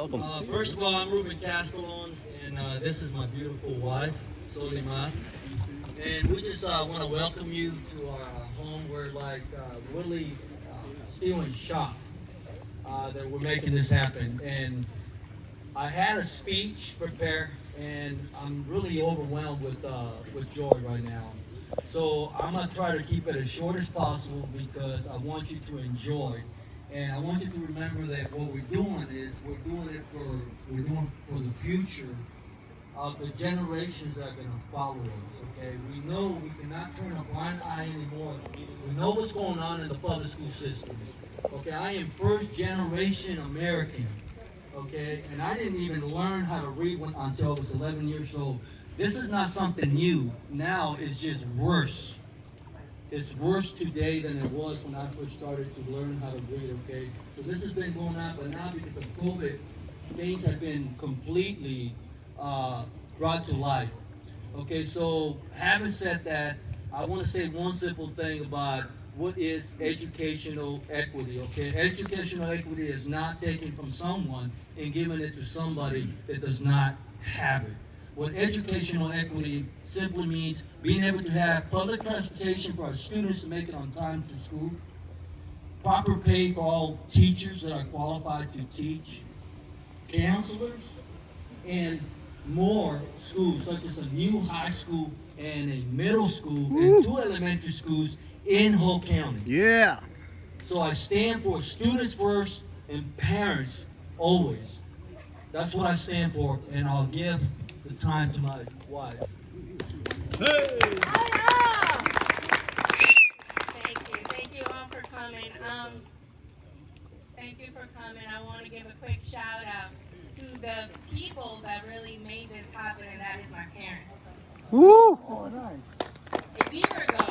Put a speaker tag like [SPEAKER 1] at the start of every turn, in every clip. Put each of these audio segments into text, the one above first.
[SPEAKER 1] Welcome.
[SPEAKER 2] First of all, I'm Ruben Castellon, and this is my beautiful wife, Solimat. And we just want to welcome you to our home. We're really still in shock that we're making this happen. And I had a speech prepared, and I'm really overwhelmed with joy right now. So I'm gonna try to keep it as short as possible because I want you to enjoy. And I want you to remember that what we're doing is we're doing for the future of the generations that are going to follow us. Okay, we know we cannot turn a blind eye anymore. We know what's going on in the public school system. Okay, I am first generation American. Okay, and I didn't even learn how to read until I was 11 years old. This is not something new. Now it's just worse. It's worse today than it was when I first started to learn how to read, okay? So this has been going on, but now because of COVID, things have been completely brought to light. Okay, so having said that, I want to say one simple thing about what is educational equity, okay? Educational equity is not taken from someone and giving it to somebody that does not have it. What educational equity simply means being able to have public transportation for our students to make it on time to school, proper pay for all teachers that are qualified to teach, counselors, and more schools, such as a new high school and a middle school and 2 elementary schools in Hoke County.
[SPEAKER 1] Yeah.
[SPEAKER 2] So I stand for students first and parents always. That's what I stand for, and I'll give the time to my wife.
[SPEAKER 1] Hey.
[SPEAKER 3] Thank you all for coming. Thank you for coming. I want to give a quick shout out to the people that really made this happen, and that is my parents.
[SPEAKER 1] Woo.
[SPEAKER 3] A year ago,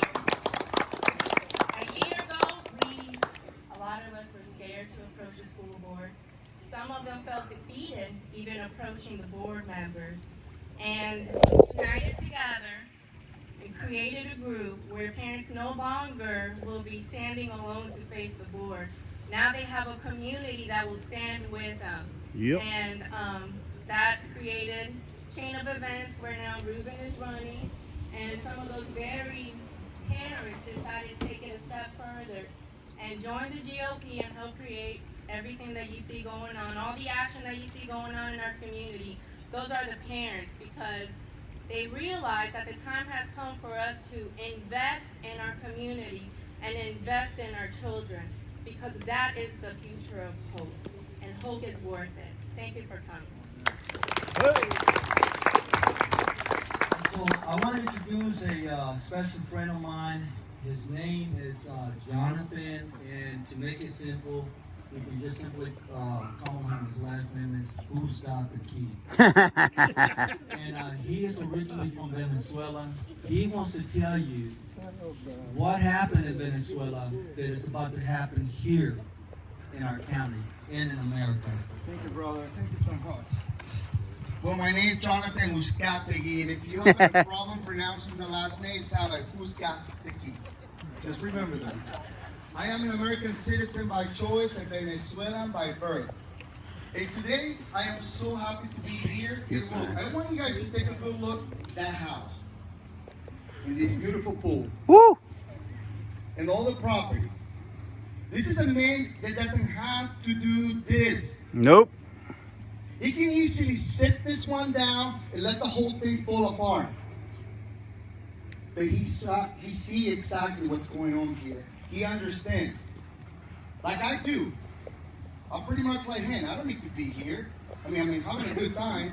[SPEAKER 3] a lot of us were scared to approach the school board. Some of them felt defeated even approaching the board members. And we united together and created a group where parents no longer will be standing alone to face the board. Now they have a community that will stand with them.
[SPEAKER 1] Yep.
[SPEAKER 3] And that created chain of events where now Ruben is running, and some of those very parents decided to take it a step further and join the GOP and help create everything that you see going on, all the action that you see going on in our community. Those are the parents, because they realize that the time has come for us to invest in our community and invest in our children, because that is the future of Hope, and Hope is worth it. Thank you for coming.
[SPEAKER 2] So I want to introduce a special friend of mine. His name is Jonathan, and to make it simple, we can just simply call him, his last name is Who's Got the Key. And he is originally from Venezuela. He wants to tell you what happened in Venezuela that is about to happen here in our county and in America.
[SPEAKER 4] Thank you, brother. Thank you so much. Well, my name is Jonathan Uzcategui, and if you have a problem pronouncing the last name, sound like Uzcategui. Just remember that. I am an American citizen by choice and Venezuelan by birth. And today, I am so happy to be here in Hoke. I want you guys to take a good look at that house, in this beautiful pool,
[SPEAKER 1] Woo.
[SPEAKER 4] and all the property. This is a man that doesn't have to do this.
[SPEAKER 1] Nope.
[SPEAKER 4] He can easily sit this one down and let the whole thing fall apart. But he see exactly what's going on here. He understands. Like I do. I'm pretty much like him. I don't need to be here. I mean, having a good time.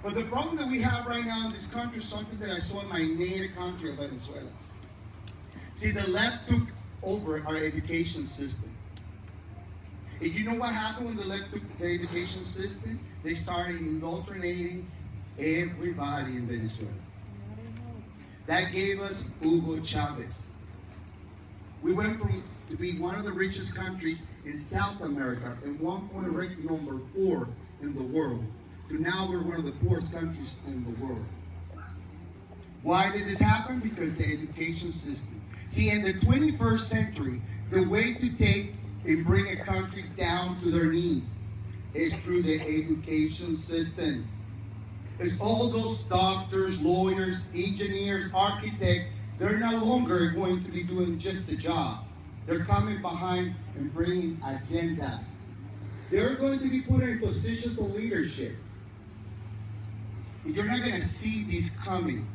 [SPEAKER 4] But the problem that we have right now in this country is something that I saw in my native country of Venezuela. See, the left took over our education system. And you know what happened when the left took the education system? They started indoctrinating everybody in Venezuela. That gave us Hugo Chavez. We went from to be one of the richest countries in South America and one point ranked number 4 in the world, to now we're one of the poorest countries in the world. Why did this happen? Because the education system. See, in the 21st century, the way to take and bring a country down to their knees is through the education system. It's all those doctors, lawyers, engineers, architects. They're no longer going to be doing just the job. They're coming behind and bringing agendas. They're going to be put in positions of leadership. You're not going to see these coming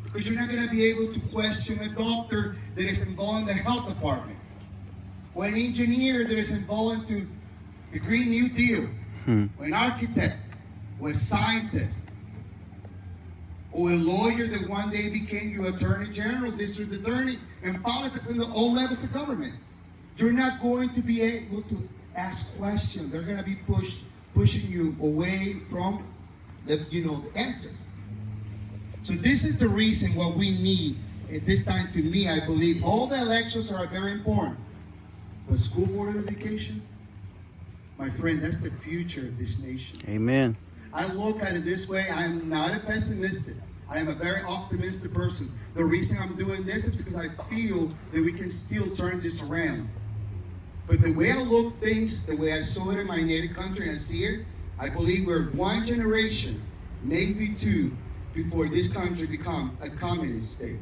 [SPEAKER 4] because you're not going to be able to question a doctor that is involved in the health department or an engineer that is involved into the Green New Deal, or an architect, or a scientist, or a lawyer that one day became your attorney general, district attorney, and politics in all levels of government. You're not going to be able to ask questions. They're going to be pushing you away from the answers. So this is the reason what we need at this time. To me, I believe all the elections are very important. But school board of education, my friend, that's the future of this nation.
[SPEAKER 1] Amen.
[SPEAKER 4] I look at it this way. I am not a pessimistic. I am a very optimistic person. The reason I'm doing this is because I feel that we can still turn this around. But the way I look things, the way I saw it in my native country and I see it, I believe we're one generation, maybe two, before this country become a communist state.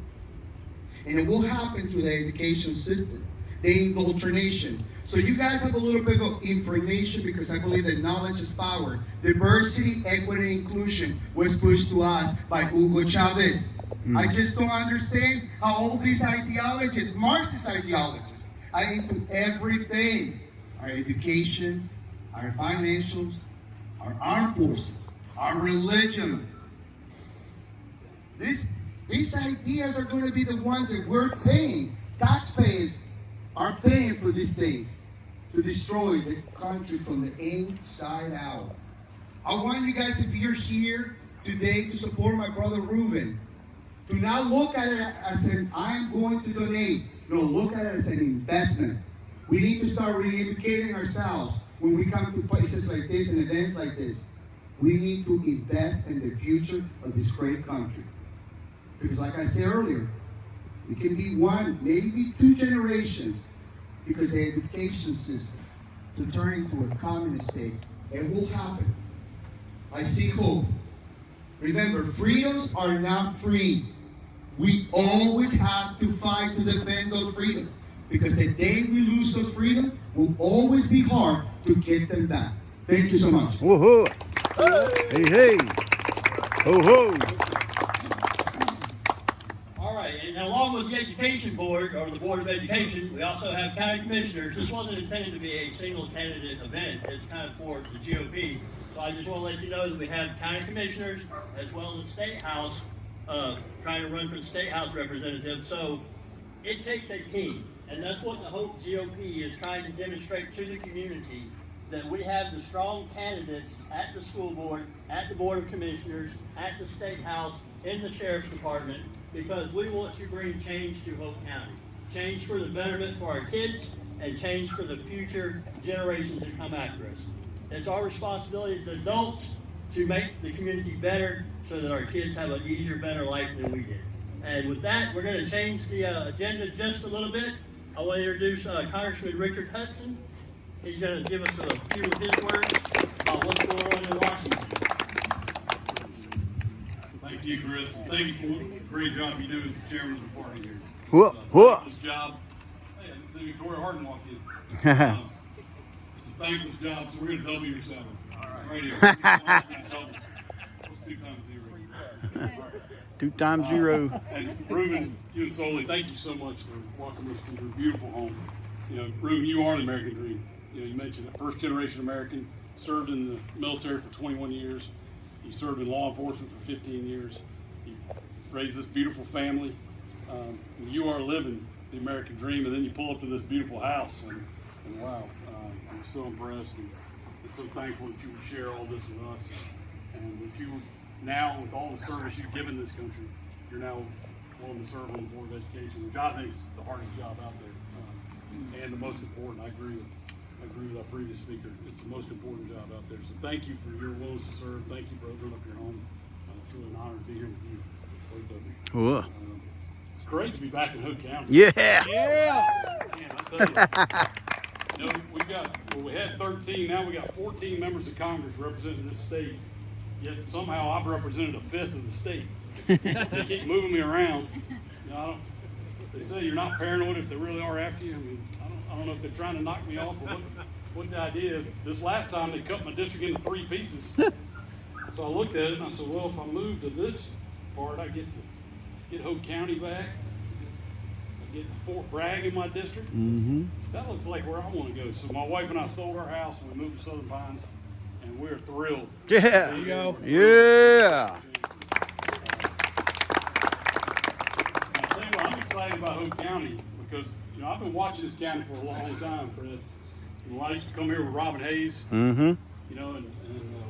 [SPEAKER 4] And it will happen to the education system, the indoctrination. So you guys have a little bit of information because I believe that knowledge is power. Diversity, equity, and inclusion was pushed to us by Hugo Chavez. I just don't understand how all these ideologies, Marxist ideologies, are into everything. Our education, our financials, our armed forces, our religion. These ideas are going to be the ones that we're paying. Taxpayers are paying for these things to destroy the country from the inside out. I want you guys, if you're here today to support my brother Ruben, do not look at it as an I'm going to donate. No, look at it as an investment. We need to start re-educating ourselves when we come to places like this and events like this. We need to invest in the future of this great country. Because like I said earlier, it can be one, maybe two generations, because the education system to turn into a communist state. It will happen. I see hope. Remember, freedoms are not free. We always have to fight to defend those freedoms. Because the day we lose those freedom, will always be hard to get them back. Thank you so much.
[SPEAKER 1] Woohoo! Hey, hey! Ho, ho!
[SPEAKER 2] All right, and along with the Education Board, or the Board of Education, we also have county commissioners. This wasn't intended to be a single candidate event. It's kind of for the GOP. So I just want to let you know that we have county commissioners as well as State House trying to run for the State House representative. So it takes a team. And that's what the Hoke GOP is trying to demonstrate to the community, that we have the strong candidates at the school board, at the Board of Commissioners, at the State House, in the Sheriff's Department, because we want to bring change to Hoke County. Change for the betterment for our kids, and change for the future generations that come after us. It's our responsibility as adults to make the community better so that our kids have an easier, better life than we did. And with that, we're going to change the agenda just a little bit. I want to introduce Congressman Richard Hudson. He's going to give us a few of his words about what's going on in Washington.
[SPEAKER 5] Thank you, Chris. Thank you for the great job you do as chairman of the party here.
[SPEAKER 1] Whoa, whoa.
[SPEAKER 5] This job. Hey, I didn't see Victoria Hardin walk in. It's a thankless job, so we're going to double your salary. Right here. Double. What's 2 times 0? All right.
[SPEAKER 1] 2 times 0.
[SPEAKER 5] And Ruben, you and Soli, thank you so much for welcoming us to your beautiful home. You know, Ruben, you are the American dream. You know, you mentioned it, first generation American, served in the military for 21 years. You served in law enforcement for 15 years. You raised this beautiful family. You are living the American dream, and then you pull up to this beautiful house, and wow, I'm so impressed and so thankful that you would share all this with us, and that you now, with all the service you've given this country, you're now willing to serve on the Board of Education, which I think is the hardest job out there, and the most important. I agree with our previous speaker. It's the most important job out there. So thank you for your willingness to serve. Thank you for opening up your home. It's really an honor to be here with you, both of you.
[SPEAKER 1] Whoa.
[SPEAKER 5] It's great to be back in Hoke County.
[SPEAKER 1] Yeah.
[SPEAKER 5] Man, I tell you, we've we had 13, now we got 14 members of Congress representing this state. Yet somehow I've represented a fifth of the state. They keep moving me around. You know, they say you're not paranoid if they really are after you. I mean, I don't know if they're trying to knock me off or what the idea is. This last time they cut my district into 3 pieces. So I looked at it and I said, well, if I move to this part, I get to get Hoke County back. I get Fort Bragg in my district. That looks like where I want to go. So my wife and I sold our house and we moved to Southern Pines, and we're thrilled.
[SPEAKER 1] Yeah.
[SPEAKER 5] There you go.
[SPEAKER 1] Yeah.
[SPEAKER 5] I tell you what, I'm excited about Hoke County because I've been watching this county for a long time, Fred. When I used to come here with Robin Hayes, and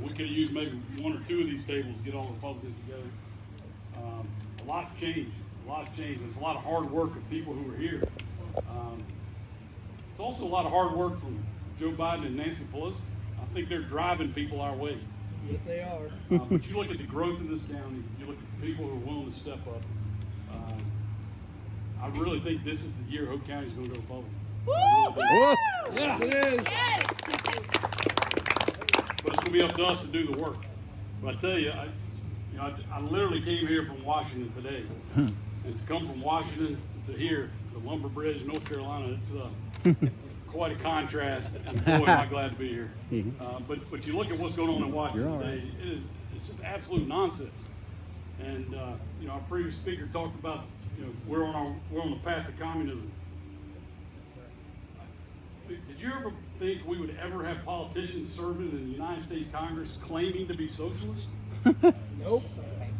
[SPEAKER 5] we could have used maybe 1 or 2 of these tables to get all the Republicans together. A lot's changed. It's a lot of hard work of people who are here. It's also a lot of hard work from Joe Biden and Nancy Pelosi. I think they're driving people our way.
[SPEAKER 6] Yes, they are.
[SPEAKER 5] But you look at the growth of this county, you look at the people who are willing to step up. I really think this is the year Hoke County is going to go Republican.
[SPEAKER 1] Whoa.
[SPEAKER 6] Yes, it is.
[SPEAKER 5] But it's going to be up to us to do the work. But I tell you, I literally came here from Washington today. And to come from Washington to here, the Lumber Bridge, North Carolina, it's quite a contrast. And boy, am I glad to be here. But you look at what's going on in Washington today, it's just absolute nonsense. And our previous speaker talked about we're on the path to communism. Did you ever think we would ever have politicians serving in the United States Congress claiming to be socialists?
[SPEAKER 6] Nope.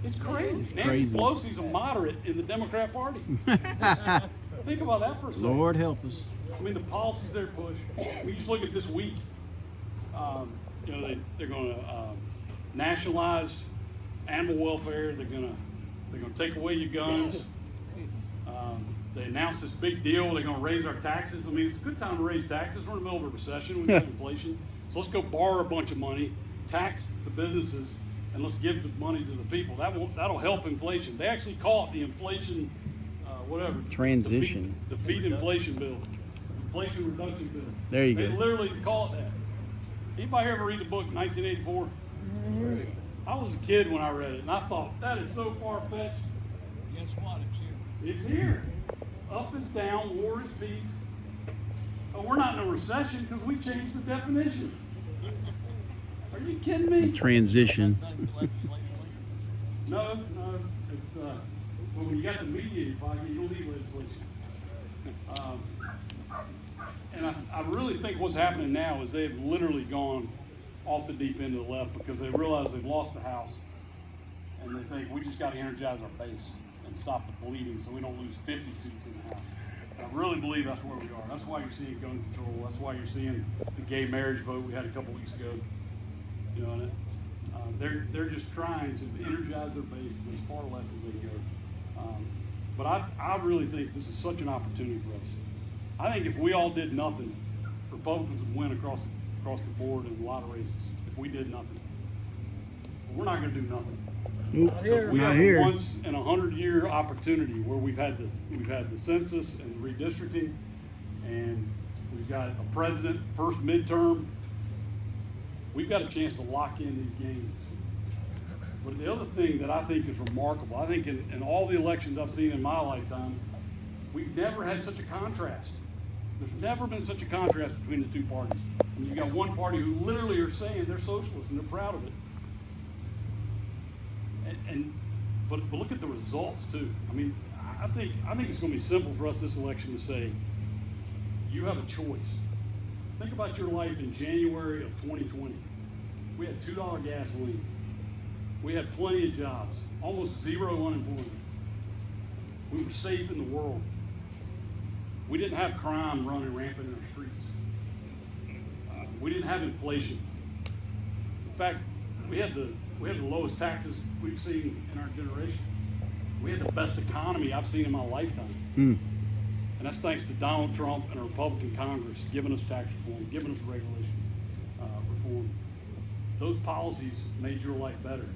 [SPEAKER 5] It's crazy. Nancy Pelosi's a moderate in the Democrat Party. Think about that for a second.
[SPEAKER 1] Lord help us.
[SPEAKER 5] I mean, the policies they're pushed. I mean, just look at this week. They're going to nationalize animal welfare. They're going to take away your guns. They announced this big deal. They're going to raise our taxes. I mean, it's a good time to raise taxes. We're in the middle of a recession. We've got inflation. So let's go borrow a bunch of money, tax the businesses, and let's give the money to the people. That'll help inflation. They actually call it the inflation,
[SPEAKER 1] Transition.
[SPEAKER 5] Defeat inflation bill. Inflation reduction bill.
[SPEAKER 1] There you
[SPEAKER 5] They
[SPEAKER 1] go.
[SPEAKER 5] literally call it that. Anybody ever read the book 1984? I was a kid when I read it, and I thought, that is so far-fetched.
[SPEAKER 6] Guess what? It's here.
[SPEAKER 5] It's here. Up is down, war is peace. But we're not in a recession because we changed the definition. Are you kidding me?
[SPEAKER 1] Transition.
[SPEAKER 5] No. It's well, when you got the media in your pocket, you don't need legislation. And I really think what's happening now is they've literally gone off the deep end of the left because they realize they've lost the House, and they think we just got to energize our base and stop the bleeding so we don't lose 50 seats in the House. And I really believe that's where we are. That's why you're seeing gun control. That's why you're seeing the gay marriage vote we had a couple weeks ago. They're just trying to energize their base as far left as they can go. But I really think this is such an opportunity for us. I think if we all did nothing, Republicans would win across the board in a lot of races if we did nothing. But we're not going to do nothing.
[SPEAKER 1] Nope.
[SPEAKER 5] We
[SPEAKER 1] Not
[SPEAKER 5] have
[SPEAKER 1] here.
[SPEAKER 5] a once in 100-year opportunity where we've had the census and redistricting, and we've got a president, first midterm. We've got a chance to lock in these gains. But the other thing that I think is remarkable, I think in all the elections I've seen in my lifetime, we've never had such a contrast. There's never been such a contrast between the two parties. And you've got one party who literally are saying they're socialists and they're proud of it. But look at the results too. I mean, I think it's going to be simple for us this election to say, you have a choice. Think about your life in January of 2020. We had $2 gasoline. We had plenty of jobs, almost zero unemployment. We were safe in the world. We didn't have crime running rampant in our streets. We didn't have inflation. In fact, we had the lowest taxes we've seen in our generation. We had the best economy I've seen in my lifetime. And that's thanks to Donald Trump and a Republican Congress giving us tax reform, giving us regulation reform. Those policies made your life better.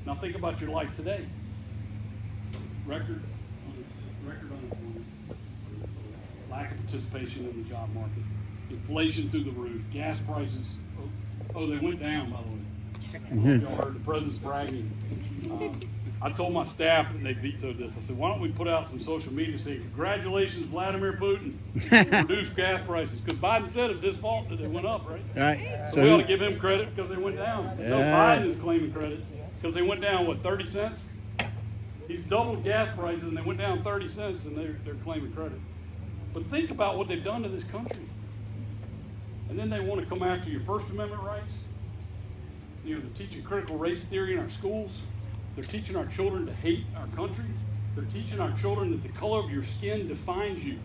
[SPEAKER 5] Now think about your life today. Record unemployment, lack of participation in the job market, inflation through the roof, gas prices. Oh, they went down, by the way. Y'all heard the president's bragging. I told my staff, and they vetoed this. I said, why don't we put out some social media saying, congratulations, Vladimir Putin, reduced gas prices. Because Biden said it was his fault that they went up, right?
[SPEAKER 1] Right.
[SPEAKER 5] So we ought to give him credit because they went down. No, Biden is claiming credit because they went down, what, 30 cents? He's doubled gas prices and they went down 30 cents and they're claiming credit. But think about what they've done to this country. And then they want to come after your First Amendment rights. You know, they're teaching critical race theory in our schools. They're teaching our children to hate our country. They're teaching our children that the color of your skin defines you.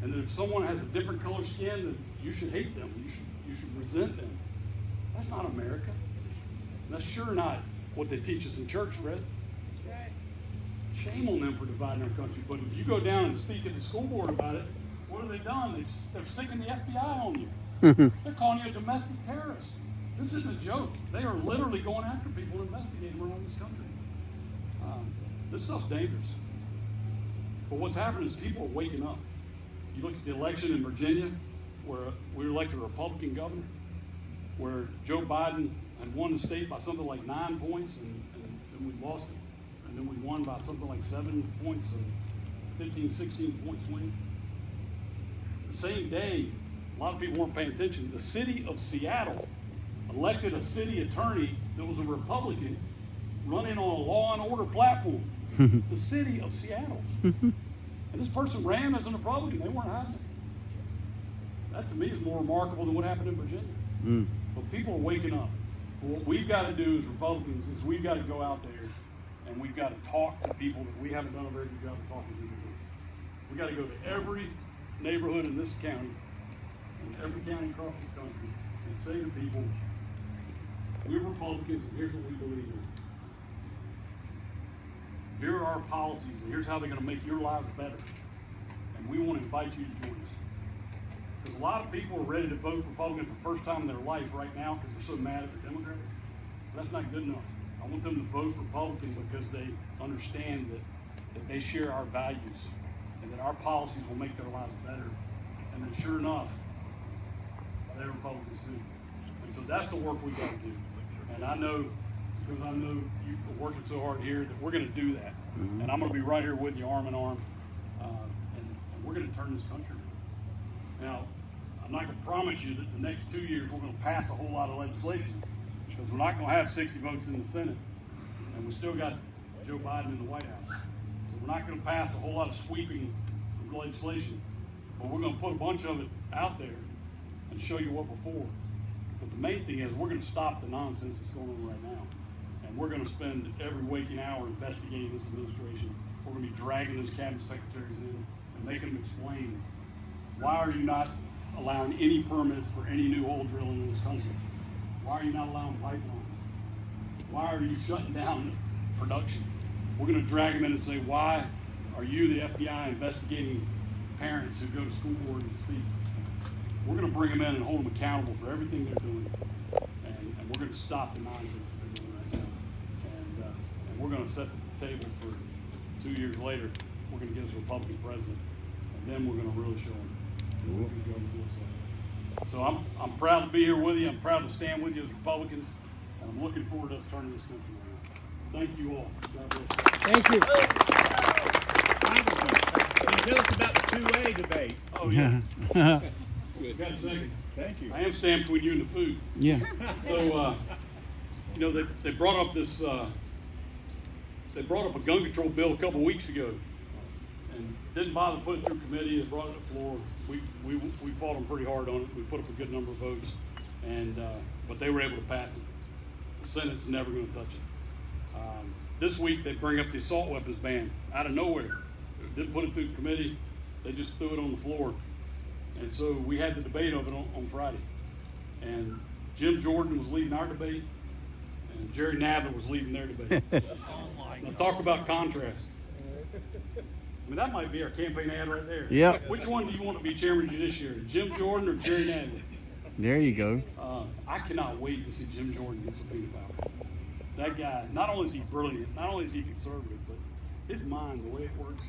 [SPEAKER 5] And that if someone has a different color skin, then you should hate them. You should resent them. That's not America. And that's sure not what they teach us in church, Fred. Shame on them for dividing our country. But if you go down and speak at the school board about it, what have they done? They're sicking the FBI on you. They're calling you a domestic terrorist. This isn't a joke. They are literally going after people and investigating around this country. This stuff's dangerous. But what's happening is people are waking up. You look at the election in Virginia, where we elected a Republican governor, where Joe Biden had won the state by something like 9 points, and then we lost it. And then we won by something like 7 points, and 15, 16 point swing. The same day, a lot of people weren't paying attention. The city of Seattle elected a city attorney that was a Republican running on a law and order platform. The city of Seattle. And this person ran as a Republican. They weren't hiding it. That to me is more remarkable than what happened in Virginia. But people are waking up. But what we've got to do as Republicans is we've got to go out there and we've got to talk to people that we haven't done a very good job of talking to people. We've got to go to every neighborhood in this county and every county across this country and say to people, we're Republicans and here's what we believe in. Here are our policies and here's how they're going to make your lives better. And we want to invite you to join us. Because a lot of people are ready to vote Republican for the first time in their life right now because they're so mad at the Democrats. But that's not good enough. I want them to vote Republican because they understand that they share our values and that our policies will make their lives better. And then sure enough, they're Republicans too. And so that's the work we've got to do. And I know, because I know you're working so hard here, that we're going to do that. And I'm going to be right here with you, arm in arm. And we're going to turn this country around. Now, I'm not going to promise you that the next 2 years we're going to pass a whole lot of legislation, because we're not going to have 60 votes in the Senate. And we still got Joe Biden in the White House. So we're not going to pass a whole lot of sweeping legislation. But we're going to put a bunch of it out there and show you what before. But the main thing is we're going to stop the nonsense that's going on right now. And we're going to spend every waking hour investigating this administration. We're going to be dragging those cabinet secretaries in and making them explain, why are you not allowing any permits for any new oil drilling in this country? Why are you not allowing pipelines? Why are you shutting down production? We're going to drag them in and say, why are you, the FBI, investigating parents who go to school board and speak? We're going to bring them in and hold them accountable for everything they're doing. And we're going to stop the nonsense they're doing right now. And we're going to set the table for 2 years later. We're going to get us a Republican president. And then we're going to really show them what we go and do. So I'm proud to be here with you. I'm proud to stand with you as Republicans. And I'm looking forward to us turning this country around. Thank you all. God bless.
[SPEAKER 6] Thank you. Can you tell us about the 2A debate?
[SPEAKER 5] Oh, yeah. Got a second.
[SPEAKER 6] Thank you.
[SPEAKER 5] I am standing between you and the food.
[SPEAKER 1] Yeah.
[SPEAKER 5] So, you know, they brought up this, they brought up a gun control bill a couple weeks ago and didn't bother to put it through committee. They brought it to the floor. We fought them pretty hard on it. We put up a good number of votes, and but they were able to pass it. The Senate's never going to touch it. This week they bring up the assault weapons ban out of nowhere. Didn't put it through committee. They just threw it on the floor. And so we had the debate of it on Friday. And Jim Jordan was leading our debate, and Jerry Nadler was leading their debate. Now talk about contrast. I mean, that might be our campaign ad right there.
[SPEAKER 1] Yep.
[SPEAKER 5] Which one do you want to be chairman of the judiciary, Jim Jordan or Jerry Nadler?
[SPEAKER 1] There you go.
[SPEAKER 5] I cannot wait to see Jim Jordan get subpoenaed power. That guy, not only is he brilliant, not only is he conservative, but his mind, the way it works,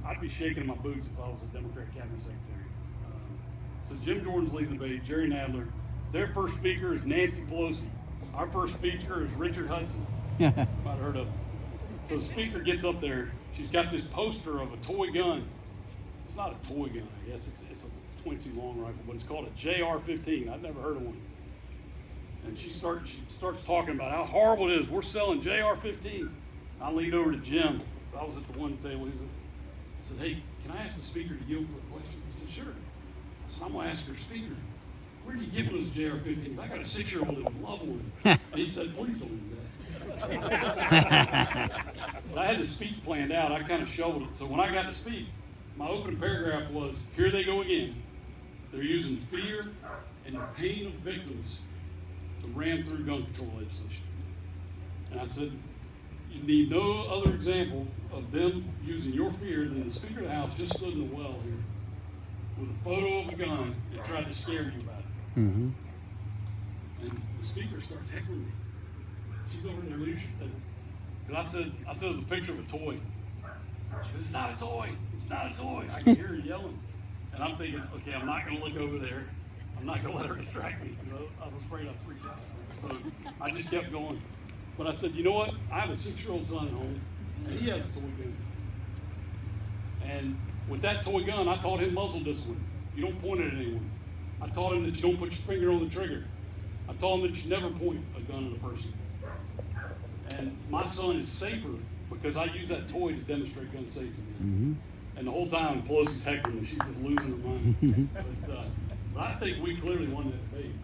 [SPEAKER 5] I'd be shaking in my boots if I was a Democrat cabinet secretary. So Jim Jordan's leading the debate, Jerry Nadler. Their first speaker is Nancy Pelosi. Our first speaker is Richard Hudson. Might have heard of him. So the speaker gets up there. She's got this poster of a toy gun. It's not a toy gun, I guess. It's a 22 long rifle, but it's called a JR-15. I've never heard of one. And she starts talking about how horrible it is. We're selling JR-15s. I leaned over to Jim. I was at the one table. I said, hey, can I ask the speaker to yield for a question? He said, sure. I said, I'm going to ask your speaker, where do you get those JR-15s? I got a 6-year-old that would love one. And he said, please don't do that. But I had the speech planned out. I kind of shoveled it. So when I got to speak, my opening paragraph was, here they go again. They're using fear and the pain of victims to ram through gun control legislation. And I said, you need no other example of them using your fear than the Speaker of the House just stood in the well here with a photo of a gun and tried to scare you about it.
[SPEAKER 1] Mm-hmm.
[SPEAKER 5] And the Speaker starts heckling me. She's over in their leadership table. Because I said it was a picture of a toy. She said, it's not a toy. It's not a toy. I can hear her yelling. And I'm thinking, okay, I'm not going to look over there. I'm not going to let her distract me. You know, I was afraid I'd freak out. So I just kept going. But I said, you know what? I have a 6-year-old son at home, and he has a toy gun. And with that toy gun, I taught him muzzle discipline. You don't point it at anyone. I taught him that you don't put your finger on the trigger. I taught him that you never point a gun at a person. And my son is safer because I use that toy to demonstrate gun safety.
[SPEAKER 1] Mm-hmm.
[SPEAKER 5] And the whole time, Pelosi's heckling me. She's just losing her mind. But I think we clearly won that debate.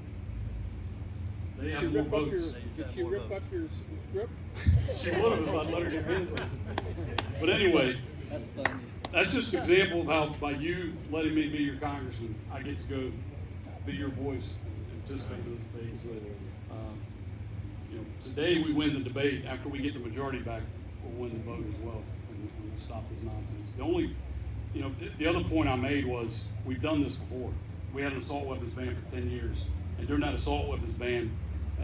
[SPEAKER 5] They have more votes.
[SPEAKER 6] Did she rip up your script?
[SPEAKER 5] She would have if I'd let her get rid of it. But anyway, that's just an example of how by you letting me be your congressman, I get to go be your voice and participate in those debates. You know, today we win the debate. After we get the majority back, we'll win the vote as well, and we'll stop this nonsense. The only, you know, the other point I made was we've done this before. We had an assault weapons ban for 10 years, and during that assault weapons ban,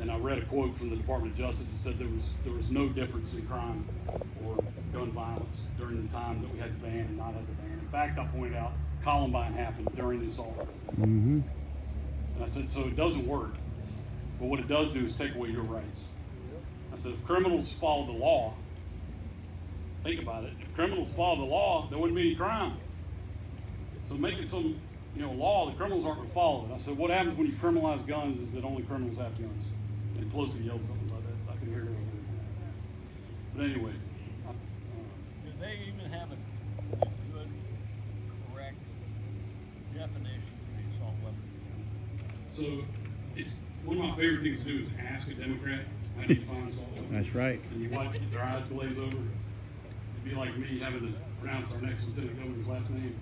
[SPEAKER 5] and I read a quote from the Department of Justice that said there was no difference in crime or gun violence during the time that we had the ban and not had the ban. In fact, I pointed out Columbine happened during the assault weapons ban.
[SPEAKER 1] Mm-hmm.
[SPEAKER 5] And I said, so it doesn't work. But what it does do is take away your rights. I said, if criminals follow the law, think about it. If criminals follow the law, there wouldn't be any crime. So making some, you know, law, the criminals aren't going to follow it. I said, what happens when you criminalize guns is that only criminals have guns. And Pelosi yelled something about that. I can hear it over there. But anyway.
[SPEAKER 7] Do they even have a good, correct definition for the assault weapon?
[SPEAKER 5] So it's one of my favorite things to do is ask a Democrat, how do you define assault weapon?
[SPEAKER 1] That's right.
[SPEAKER 5] And you watch their eyes glaze over. It'd be like me having to pronounce our next lieutenant governor's last name.